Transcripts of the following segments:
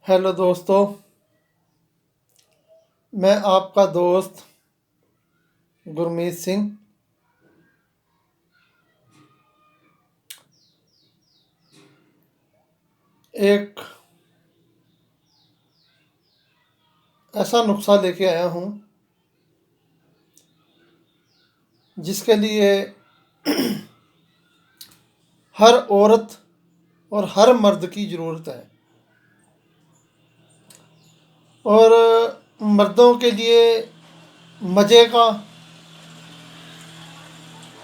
Hello दोस्तों। मैं आपका दोस्त गुरमीत सिंह। एक ऐसा नुस्खा लेके आया हूँ जिसके लिए हर औरत और हर मर्द की ज़रूरत है। और मर्दों के लिए मज़े का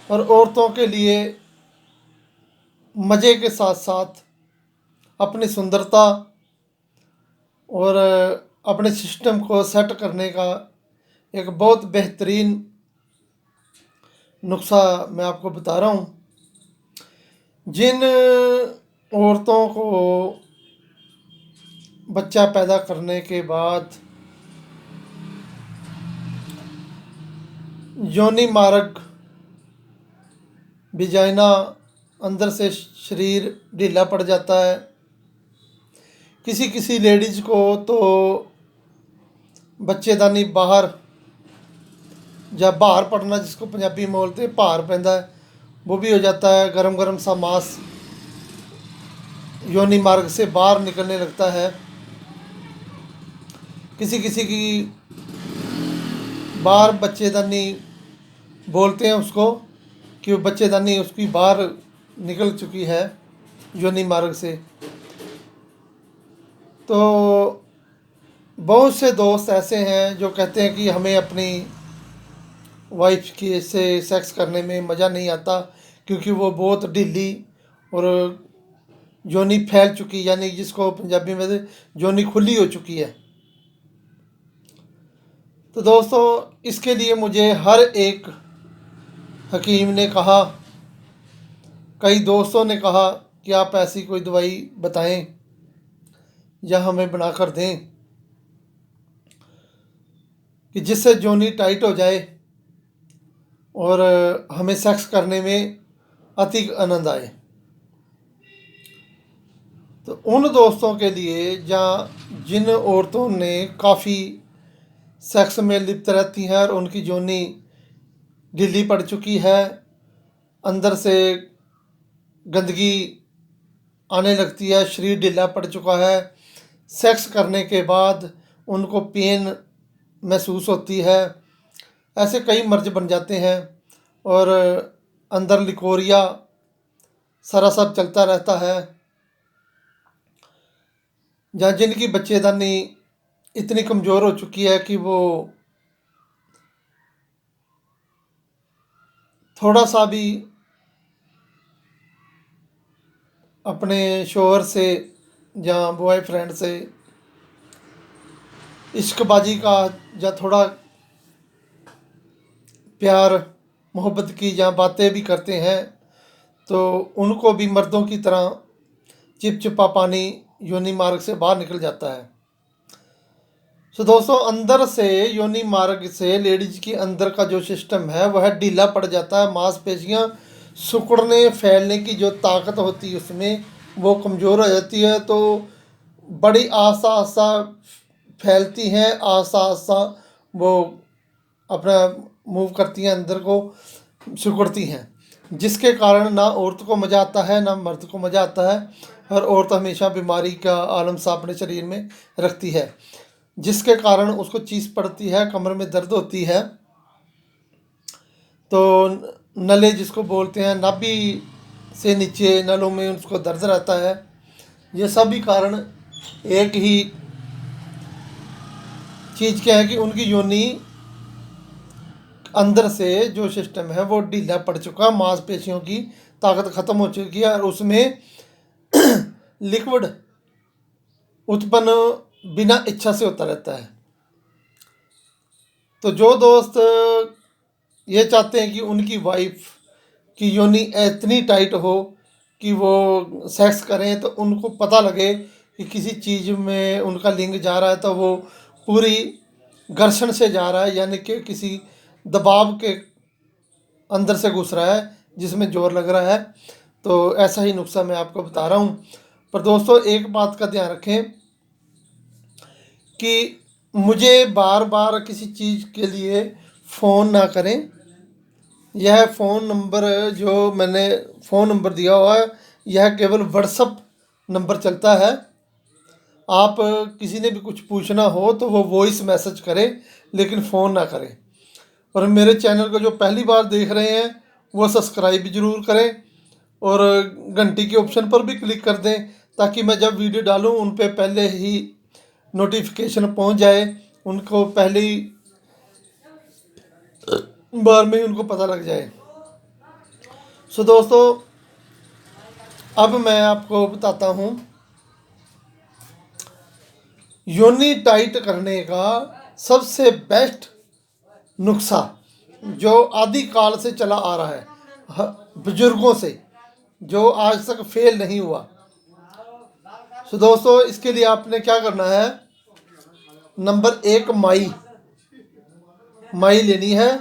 और औरतों के लिए मज़े के साथ साथ अपनी सुंदरता और अपने सिस्टम को सेट करने का एक बहुत बेहतरीन नुस्खा मैं आपको बता रहा हूँ। जिन औरतों को बच्चा पैदा करने के बाद योनि मार्ग विजाइना अंदर से शरीर ढीला पड़ जाता है। किसी किसी लेडीज़ को तो बच्चेदानी बाहर या बाहर पड़ना, जिसको पंजाबी में बोलते हैं भार पैंदा है, वो भी हो जाता है। गरम गरम सा मांस योनि मार्ग से बाहर निकलने लगता है। किसी किसी की बाहर बच्चेदानी बोलते हैं उसको, कि वो बच्चेदानी उसकी बाहर निकल चुकी है योनि मार्ग से। तो बहुत से दोस्त ऐसे हैं जो कहते हैं कि हमें अपनी वाइफ की से सेक्स करने में मज़ा नहीं आता, क्योंकि वो बहुत ढीली और योनि फैल चुकी, यानी जिसको पंजाबी में योनि खुली हो चुकी है। तो दोस्तों, इसके लिए मुझे हर एक हकीम ने कहा, कई दोस्तों ने कहा कि आप ऐसी कोई दवाई बताएं या हमें बना कर दें कि जिससे जोनी टाइट हो जाए और हमें सेक्स करने में अति आनंद आए। तो उन दोस्तों के लिए, या जिन औरतों ने काफ़ी सेक्स में लिप्त रहती हैं और उनकी जोनी ढीली पड़ चुकी है, अंदर से गंदगी आने लगती है, शरीर ढीला पड़ चुका है, सेक्स करने के बाद उनको पेन महसूस होती है, ऐसे कई मर्ज बन जाते हैं और अंदर लिकोरिया सरासर चलता रहता है, या जिनकी बच्चेदानी इतनी कमज़ोर हो चुकी है कि वो थोड़ा सा भी अपने शोहर से या बॉयफ्रेंड से इश्कबाजी का या थोड़ा प्यार मोहब्बत की या बातें भी करते हैं, तो उनको भी मर्दों की तरह चिपचिपा पानी योनि मार्ग से बाहर निकल जाता है। तो दोस्तों, अंदर से योनि मार्ग से लेडीज के अंदर का जो सिस्टम है वह ढीला पड़ जाता है। मांसपेशियां सिकुड़ने फैलने की जो ताकत होती है उसमें वो कमज़ोर हो जाती है। तो बड़ी आस्ता आस्ता फैलती हैं, आस्ता आस्ता वो अपना मूव करती हैं, अंदर को सिकुड़ती हैं, जिसके कारण ना औरत को मज़ा आता है ना मर्द को मज़ा आता है। और औरत हमेशा बीमारी का आलम सा अपने शरीर में रखती है, जिसके कारण उसको चीस पड़ती है, कमर में दर्द होती है। तो नले जिसको बोलते हैं, नाभि से नीचे नलों में उसको दर्द रहता है। ये सभी कारण एक ही चीज़ क्या है कि उनकी योनि अंदर से जो सिस्टम है वो ढीला पड़ चुका, मांसपेशियों की ताकत ख़त्म हो चुकी है और उसमें लिक्विड उत्पन्न बिना इच्छा से होता रहता है। तो जो दोस्त ये चाहते हैं कि उनकी वाइफ की योनि इतनी टाइट हो कि वो सेक्स करें, तो उनको पता लगे कि किसी चीज़ में उनका लिंग जा रहा है तो वो पूरी घर्षण से जा रहा है, यानी कि किसी दबाव के अंदर से घुस रहा है जिसमें जोर लग रहा है। तो ऐसा ही नुस्खा मैं आपको बता रहा हूँ। पर दोस्तों, एक बात का ध्यान रखें कि मुझे बार बार किसी चीज़ के लिए फ़ोन ना करें। यह फ़ोन नंबर जो मैंने फ़ोन नंबर दिया हुआ है, यह केवल व्हाट्सअप नंबर चलता है। आप किसी ने भी कुछ पूछना हो तो वो वॉइस मैसेज करें, लेकिन फ़ोन ना करें। और मेरे चैनल को जो पहली बार देख रहे हैं वो सब्सक्राइब ज़रूर करें और घंटी के ऑप्शन पर भी क्लिक कर दें, ताकि मैं जब वीडियो डालूं उन पे पहले ही नोटिफिकेशन पहुंच जाए, उनको पहली बार में ही उनको पता लग जाए। सो दोस्तों, अब मैं आपको बताता हूँ योनी टाइट करने का सबसे बेस्ट नुस्खा, जो आदिकाल से चला आ रहा है, बुजुर्गों से, जो आज तक फेल नहीं हुआ। सो दोस्तों, इसके लिए आपने क्या करना है, नंबर 1 माई लेनी है।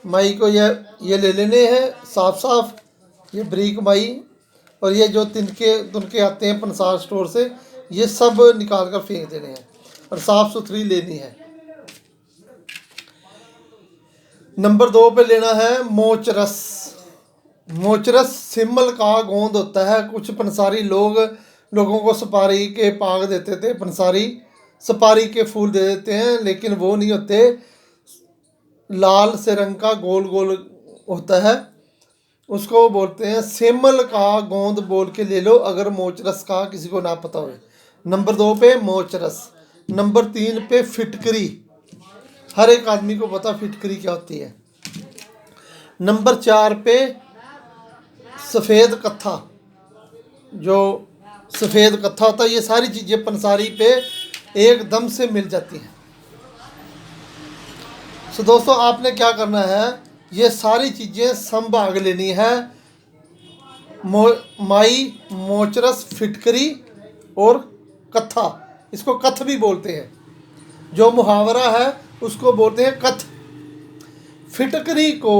माई को ये ले लेने हैं साफ साफ, ये ब्रीक माई। और ये जो तिनके तुनके आते हैं पंसार स्टोर से, ये सब निकाल कर फेंक देने हैं और साफ़ सुथरी लेनी है। नंबर 2 पे लेना है मोचरस। मोचरस सिमल का गोंद होता है। कुछ पंसारी लोगों को सुपारी के पाग देते थे, पंसारी सुपारी के फूल दे देते हैं, लेकिन वो नहीं होते। लाल से रंग का गोल गोल होता है, उसको बोलते हैं सेमल का गोंद बोल के ले लो, अगर मोचरस का किसी को ना पता हो। नंबर 2 पे मोचरस। नंबर 3 पे फिटकरी। हर एक आदमी को पता फिटकरी क्या होती है। नंबर 4 पे सफ़ेद कत्था। जो सफ़ेद कत्था होता है, ये सारी चीज़ें पंसारी पे एकदम से मिल जाती हैं। सो दोस्तों, आपने क्या करना है, ये सारी चीज़ें संभाग लेनी है। माई, मोचरस, फिटकरी और कत्था। इसको कथ भी बोलते हैं। जो मुहावरा है उसको बोलते हैं कथ। फिटकरी को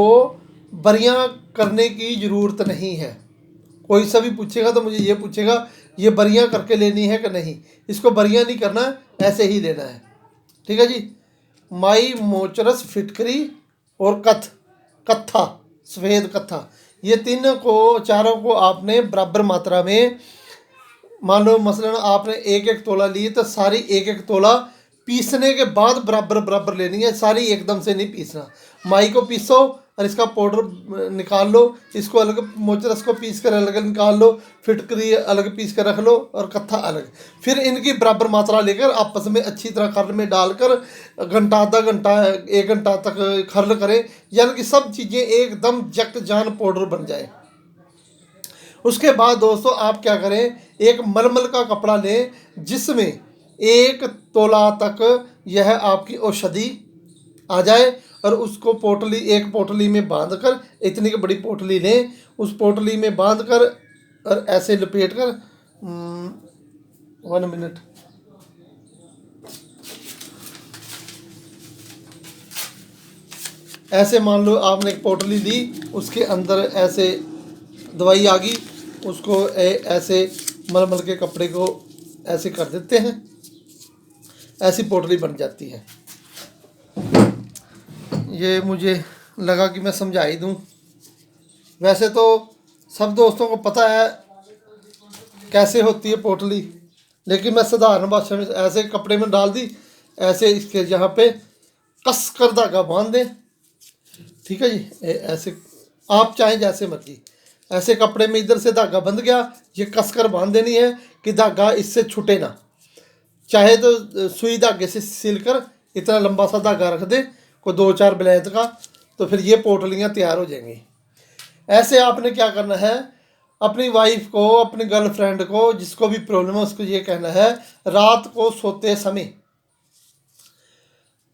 बरियां करने की ज़रूरत नहीं है। कोई सा भी पूछेगा तो मुझे ये पूछेगा ये बरियां करके लेनी है कि नहीं। इसको बरियां नहीं करना, ऐसे ही लेना है। ठीक है जी। माई, मोचरस, फिटकरी और कत्था, सफ़ेद कत्था, ये चारों को आपने बराबर मात्रा में, मान लो मसलन आपने 1-1 तोला ली तो सारी 1-1 तोला पीसने के बाद बराबर बराबर लेनी है, सारी एकदम से नहीं पीसना। माई को पीसो और इसका पाउडर निकाल लो, इसको अलग, मोचरस को पीस कर अलग निकाल लो, फिटकरी अलग पीस कर रख लो और कत्था अलग। फिर इनकी बराबर मात्रा लेकर आपस में अच्छी तरह खर्ल में डालकर घंटा, आधा घंटा, 1 घंटा तक खर्ल करें, यानी कि सब चीज़ें एकदम जक जान पाउडर बन जाए। उसके बाद दोस्तों आप क्या करें, एक मलमल का कपड़ा लें जिसमें 1 तोला तक यह आपकी औषधि आ जाए, और उसको एक पोटली में बांधकर, इतनी की बड़ी पोटली लें, उस पोटली में बांधकर और ऐसे लपेट कर 1 मिनट, ऐसे मान लो आपने एक पोटली ली, उसके अंदर ऐसे दवाई आ गई, उसको ऐसे मलमल के कपड़े को ऐसे कर देते हैं, ऐसी पोटली बन जाती है। ये मुझे लगा कि मैं समझा ही दूँ। वैसे तो सब दोस्तों को पता है कैसे होती है पोटली, लेकिन मैं साधारण भाषा में ऐसे कपड़े में डाल दी, ऐसे इसके यहाँ पे कस कर धागा बांध दें। ठीक है जी। ऐसे आप चाहें जैसे मर्जी, ऐसे कपड़े में इधर से धागा बंध गया, ये कसकर बांध देनी है कि धागा इससे छूटे ना। चाहे तो सुई धागे से सिलकर इतना लंबा सा धागा रख दे, कोई 2-4 ब्लैंत का, तो फिर ये पोटलियाँ तैयार हो जाएंगी। ऐसे आपने क्या करना है, अपनी वाइफ को, अपनी गर्लफ्रेंड को, जिसको भी प्रॉब्लम है उसको ये कहना है, रात को सोते समय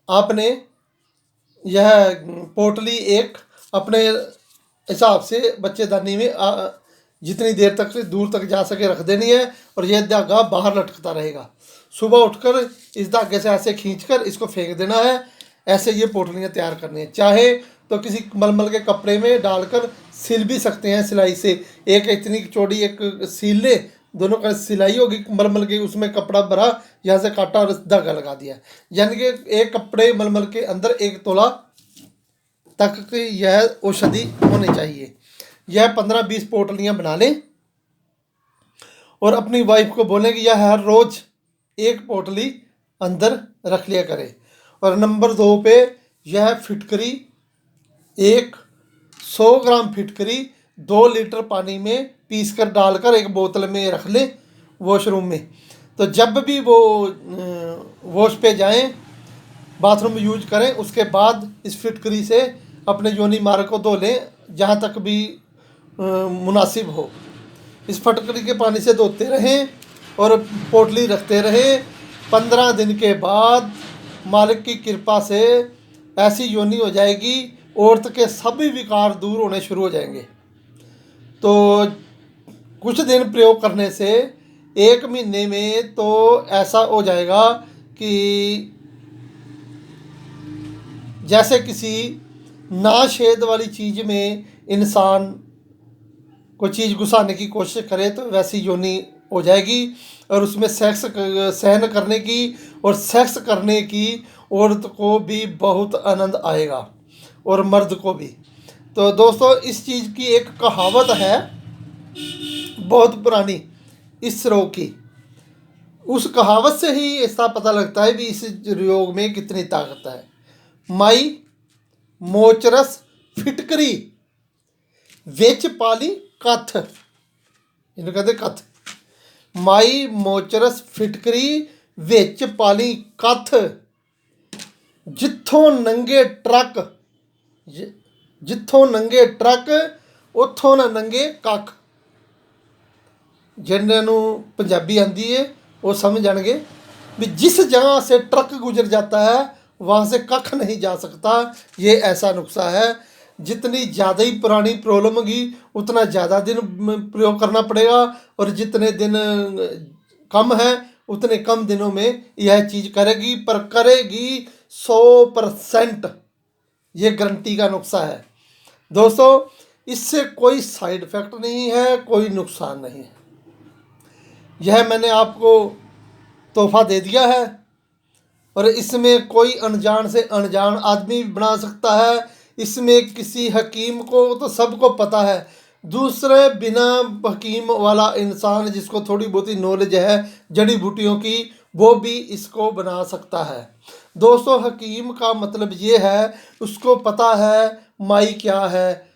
आपने यह पोटली एक अपने हिसाब से बच्चेदानी में जितनी देर तक दूर तक जा सके रख देनी है, और यह धागा बाहर लटकता रहेगा। सुबह उठकर इस धागे से ऐसे खींचकर इसको फेंक देना है। ऐसे ये पोटलियाँ तैयार करनी है। चाहे तो किसी मलमल के कपड़े में डालकर सिल भी सकते हैं सिलाई से। एक इतनी चौड़ी एक सील ले, दोनों का सिलाई होगी मलमल की, उसमें कपड़ा भरा, यहाँ से काटा और धागा लगा दिया, यानी कि एक कपड़े मलमल के अंदर 1 तोला तक की यह औषधि होनी चाहिए। यह 15-20 पोटलियाँ बना लें और अपनी वाइफ को बोलें कि यह हर रोज़ 1 पोटली अंदर रख लिया करे। और नंबर 2 पे यह फिटकरी 100 ग्राम फिटकरी 2 लीटर पानी में पीस कर डालकर एक बोतल में रख लें वॉशरूम में। तो जब भी वो वॉश पे जाएं, बाथरूम यूज करें, उसके बाद इस फिटकरी से अपने योनि मार्ग को धो लें जहाँ तक भी मुनासिब हो। इस फटकरी के पानी से धोते रहें और पोटली रखते रहें। 15 दिन के बाद मालिक की कृपा से ऐसी योनि हो जाएगी, औरत के सभी विकार दूर होने शुरू हो जाएंगे। तो कुछ दिन प्रयोग करने से 1 महीने में तो ऐसा हो जाएगा कि जैसे किसी नाशेद वाली चीज़ में इंसान कोई चीज़ घुसाने की कोशिश करे तो वैसी योनि हो जाएगी, और उसमें सेक्स सहन करने की और सेक्स करने की औरत को भी बहुत आनंद आएगा और मर्द को भी। तो दोस्तों, इस चीज़ की एक कहावत है बहुत पुरानी इस रोग की। उस कहावत से ही ऐसा पता लगता है भी इस रोग में कितनी ताकत है। माई मोचरस फिटकरी विच पाली कथ, इन्हें कहते कथ। माई मोचरस फिटकरी विच पाली कथ, जिथों नंगे ट्रक, जिथों नंगे ट्रक उथों ना नंगे कख। जिन्होंने पंजाबी आती है वो समझ जाएंगे भी जिस जगह से ट्रक गुजर जाता है वहाँ से कख नहीं जा सकता। ये ऐसा नुस्खा है। जितनी ज़्यादा ही पुरानी प्रॉब्लम होगी उतना ज़्यादा दिन प्रयोग करना पड़ेगा, और जितने दिन कम है उतने कम दिनों में यह चीज़ करेगी, पर करेगी 100%। ये गारंटी का नुस्खा है दोस्तों। इससे कोई साइड इफ़ेक्ट नहीं है, कोई नुकसान नहीं है। यह मैंने आपको तोहफा दे दिया है, और इसमें कोई अनजान से अनजान आदमी भी बना सकता है। इसमें किसी हकीम को तो सबको पता है, दूसरे बिना हकीम वाला इंसान जिसको थोड़ी बहुत ही नॉलेज है जड़ी बूटियों की, वो भी इसको बना सकता है। दोस्तों, हकीम का मतलब ये है उसको पता है माई क्या है,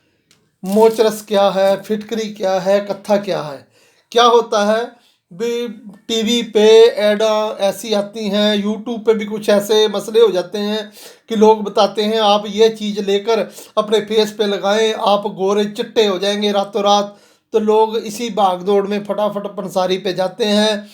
मोचरस क्या है, फिटकरी क्या है, कत्था क्या है। क्या होता है भी टीवी पे एडा ऐसी आती हैं, यूट्यूब पे भी कुछ ऐसे मसले हो जाते हैं कि लोग बताते हैं आप ये चीज़ लेकर अपने फेस पे लगाएं, आप गोरे चिट्टे हो जाएंगे रातों रात। तो लोग इसी भाग दौड़ में फटाफट पंसारी पे जाते हैं।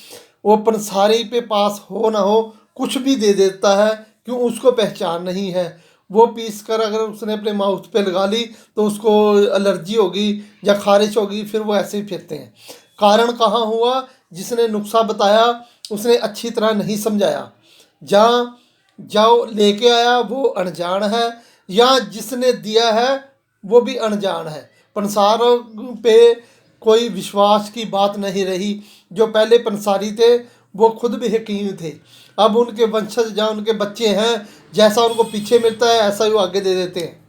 वो पंसारी पे पास हो ना हो कुछ भी दे देता है, क्यों उसको पहचान नहीं है। वो पीस कर अगर उसने अपने माउथ पे लगा ली तो उसको एलर्जी होगी या खारिश होगी, फिर वो ऐसे ही फिरते हैं। कारण कहाँ हुआ, जिसने नुस्खा बताया उसने अच्छी तरह नहीं समझाया, जहाँ जाओ लेके आया वो अनजान है, या जिसने दिया है वो भी अनजान है। पंसार पे कोई विश्वास की बात नहीं रही। जो पहले पंसारी थे वो खुद भी हकीम थे, अब उनके वंशज जहाँ उनके बच्चे हैं, जैसा उनको पीछे मिलता है ऐसा ही वो आगे दे देते हैं।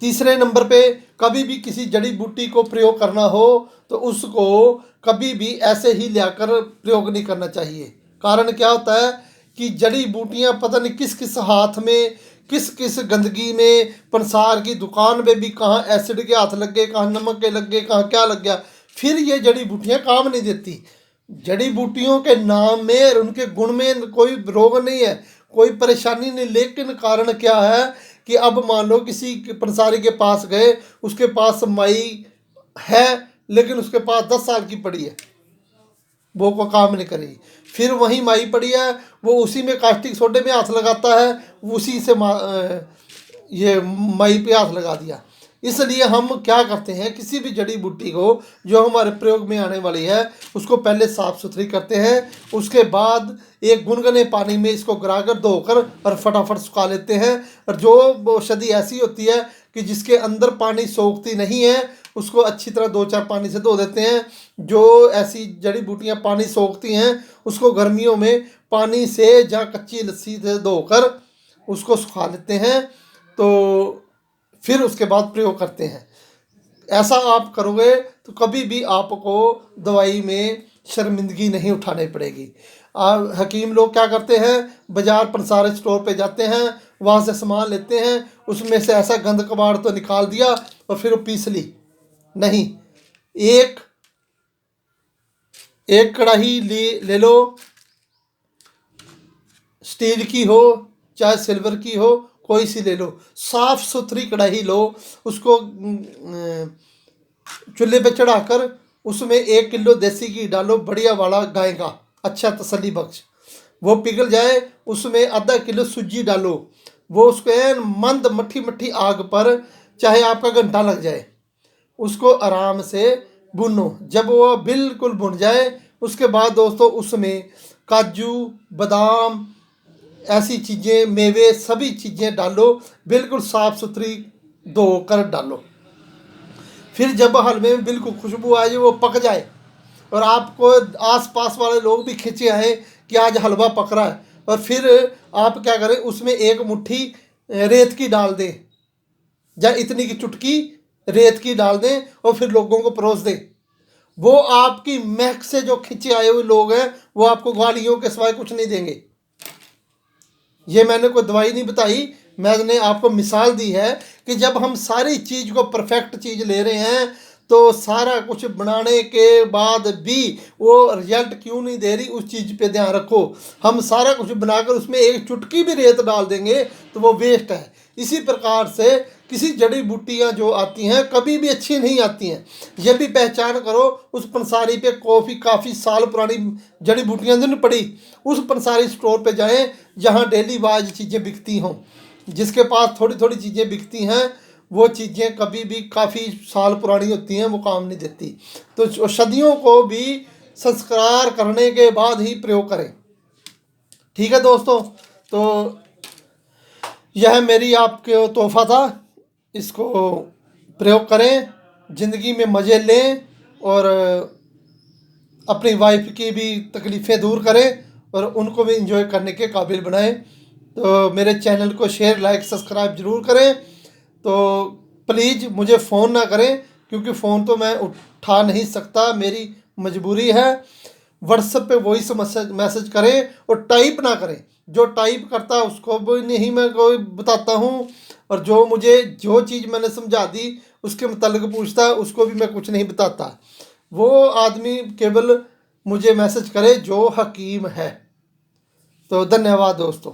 तीसरे नंबर पे, कभी भी किसी जड़ी बूटी को प्रयोग करना हो तो उसको कभी भी ऐसे ही लाकर प्रयोग नहीं करना चाहिए। कारण क्या होता है कि जड़ी बूटियां पता नहीं किस किस हाथ में, किस किस गंदगी में, पंसार की दुकान में भी कहाँ एसिड के हाथ लग गए, कहाँ नमक के लग गए, कहाँ क्या लग गया, फिर ये जड़ी बूटियां काम नहीं देती। जड़ी बूटियों के नाम में और उनके गुण में कोई रोग नहीं है, कोई परेशानी नहीं। लेकिन कारण क्या है कि अब मान लो किसी पंसारी के पास गए, उसके पास माई है लेकिन उसके पास 10 साल की पड़ी है, वो को काम नहीं करेगी। फिर वही माई पड़ी है, वो उसी में कास्टिक सोडे में हाथ लगाता है, उसी से ये माई पे हाथ लगा दिया। इसलिए हम क्या करते हैं, किसी भी जड़ी बूटी को जो हमारे प्रयोग में आने वाली है उसको पहले साफ़ सुथरी करते हैं, उसके बाद एक गुनगुने पानी में इसको गिराकर धोकर और फटाफट सुखा लेते हैं। और जो औषधि ऐसी होती है कि जिसके अंदर पानी सोखती नहीं है उसको अच्छी तरह 2-4 पानी से धो देते हैं। जो ऐसी जड़ी बूटियां पानी सोखती हैं उसको गर्मियों में पानी से या कच्ची लस्सी से धोकर उसको सुखा लेते हैं, तो फिर उसके बाद प्रयोग करते हैं। ऐसा आप करोगे तो कभी भी आपको दवाई में शर्मिंदगी नहीं उठानी पड़ेगी। हकीम लोग क्या करते हैं, बाजार पंसारे स्टोर पे जाते हैं, वहाँ से सामान लेते हैं, उसमें से ऐसा गंद कबाड़ तो निकाल दिया और फिर वो पीस ली। नहीं, एक एक कढ़ाई ले लो, स्टील की हो चाहे सिल्वर की हो, कोई सी ले लो, साफ सुथरी कढ़ाई लो, उसको चूल्हे पे चढ़ाकर उसमें 1 किलो देसी घी डालो, बढ़िया वाला गाय का, अच्छा तसल्ली बख्श। वो पिघल जाए, उसमें आधा किलो सूजी डालो, वो उसको एन मंद मट्ठी मट्ठी आग पर, चाहे आपका घंटा लग जाए, उसको आराम से भूनो। जब वो बिल्कुल भुन जाए उसके बाद दोस्तों उसमें काजू बादाम ऐसी चीज़ें, मेवे, सभी चीज़ें डालो, बिल्कुल साफ़ सुथरी धोकर डालो। फिर जब हलवे में बिल्कुल खुशबू आ जाए, वो पक जाए और आपको आस पास वाले लोग भी खिंचे आए कि आज हलवा पक रहा है, और फिर आप क्या करें, उसमें 1 मुट्ठी रेत की डाल दें, या इतनी की चुटकी रेत की डाल दें और फिर लोगों को परोस दें। वो आपकी महक से जो खिंचे आए हुए लोग हैं वो आपको गालियों के सिवाय कुछ नहीं देंगे। ये मैंने कोई दवाई नहीं बताई, मैंने आपको मिसाल दी है कि जब हम सारी चीज़ को परफेक्ट चीज़ ले रहे हैं तो सारा कुछ बनाने के बाद भी वो रिजल्ट क्यों नहीं दे रही, उस चीज़ पे ध्यान रखो। हम सारा कुछ बनाकर उसमें 1 चुटकी भी रेत डाल देंगे तो वो वेस्ट है। इसी प्रकार से किसी जड़ी बूटियाँ जो आती हैं कभी भी अच्छी नहीं आती हैं। यह भी पहचान करो, उस पंसारी पे काफ़ी साल पुरानी जड़ी बूटियाँ नहीं पड़ी, उस पंसारी स्टोर पे जाएं जहाँ डेली वाज चीज़ें बिकती हों। जिसके पास थोड़ी थोड़ी चीज़ें बिकती हैं वो चीज़ें कभी भी काफ़ी साल पुरानी होती हैं, वो काम नहीं देती। तो सदियों को भी संस्कार करने के बाद ही प्रयोग करें। ठीक है दोस्तों, तो यह मेरी आपके तोहफ़ा था, इसको प्रयोग करें, ज़िंदगी में मज़े लें और अपनी वाइफ की भी तकलीफ़ें दूर करें और उनको भी इंजॉय करने के काबिल बनाएं। तो मेरे चैनल को शेयर लाइक सब्सक्राइब ज़रूर करें। तो प्लीज़ मुझे फ़ोन ना करें क्योंकि फ़ोन तो मैं उठा नहीं सकता, मेरी मजबूरी है। व्हाट्सएप पे वॉइस मैसेज करें और टाइप ना करें। जो टाइप करता है उसको भी नहीं मैं कोई बताता हूँ, और जो मुझे जो चीज़ मैंने समझा दी उसके मुतालिक पूछता है उसको भी मैं कुछ नहीं बताता। वो आदमी केवल मुझे मैसेज करे जो हकीम है। तो धन्यवाद दोस्तों।